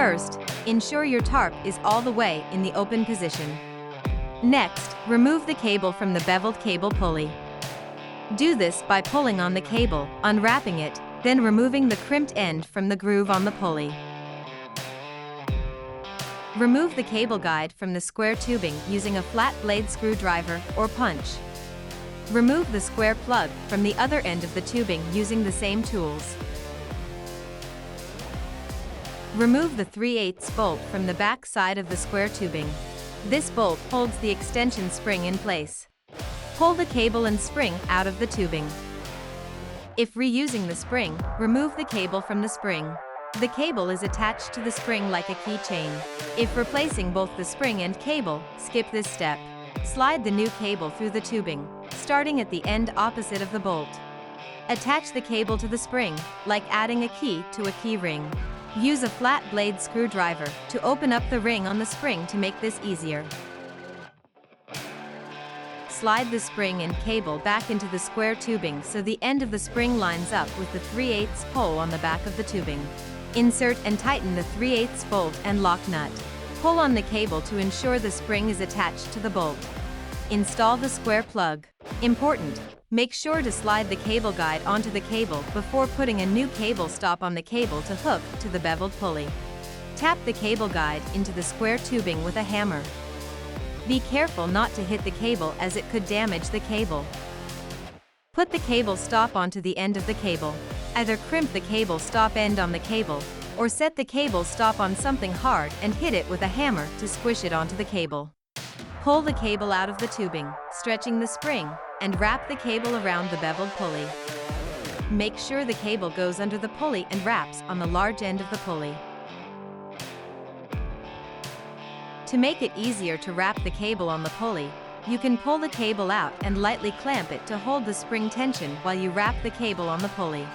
First, ensure your tarp is all the way in the open position. Next, remove the cable from the beveled cable pulley. Do this by pulling on the cable, unwrapping it, then removing the crimped end from the groove on the pulley. Remove the cable guide from the square tubing using a flat blade screwdriver or punch. Remove the square plug from the other end of the tubing using the same tools. Remove the 3/8 bolt from the back side of the square tubing. This bolt holds the extension spring in place. Pull the cable and spring out of the tubing. If reusing the spring, remove the cable from the spring. The cable is attached to the spring like a keychain. If replacing both the spring and cable, skip this step. Slide the new cable through the tubing, starting at the end opposite of the bolt. Attach the cable to the spring, like adding a key to a key ring. Use a flat blade screwdriver to open up the ring on the spring to make this easier. Slide the spring and cable back into the square tubing so the end of the spring lines up with the 3/8 pole on the back of the tubing. Insert and tighten the 3/8 bolt and lock nut. Pull on the cable to ensure the spring is attached to the bolt. Install the square plug. Important: make sure to slide the cable guide onto the cable before putting a new cable stop on the cable to hook to the beveled pulley. Tap the cable guide into the square tubing with a hammer. Be careful not to hit the cable as it could damage the cable. Put the cable stop onto the end of the cable. Either crimp the cable stop end on the cable, or set the cable stop on something hard and hit it with a hammer to squish it onto the cable. Pull the cable out of the tubing, stretching the spring, and wrap the cable around the beveled pulley. Make sure the cable goes under the pulley and wraps on the large end of the pulley. To make it easier to wrap the cable on the pulley, you can pull the cable out and lightly clamp it to hold the spring tension while you wrap the cable on the pulley.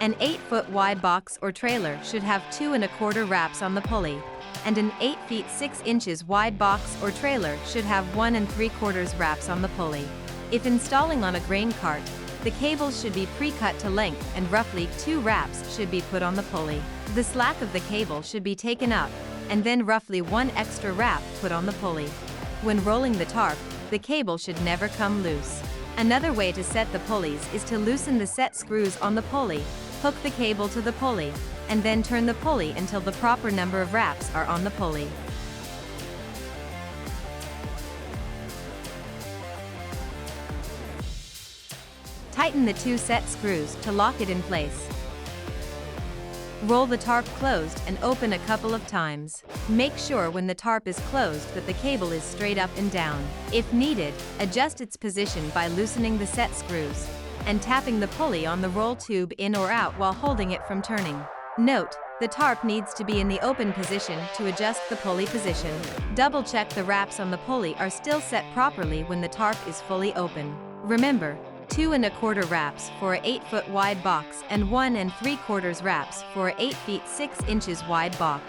An 8-foot wide box or trailer should have 2 1/4 wraps on the pulley, and an 8 feet 6 inches wide box or trailer should have 1 3/4 wraps on the pulley. If installing on a grain cart, the cables should be pre-cut to length and roughly 2 wraps should be put on the pulley. The slack of the cable should be taken up, and then roughly 1 extra wrap put on the pulley. When rolling the tarp, the cable should never come loose. Another way to set the pulleys is to loosen the set screws on the pulley, hook the cable to the pulley, and then turn the pulley until the proper number of wraps are on the pulley. Tighten the 2 set screws to lock it in place. Roll the tarp closed and open a couple of times. Make sure when the tarp is closed that the cable is straight up and down. If needed, adjust its position by loosening the set screws and tapping the pulley on the roll tube in or out while holding it from turning. Note: the tarp needs to be in the open position to adjust the pulley position. Double-check the wraps on the pulley are still set properly when the tarp is fully open. Remember, 2 1/4 wraps for a 8-foot wide box and 1 3/4 wraps for a 8 feet 6 inches wide box.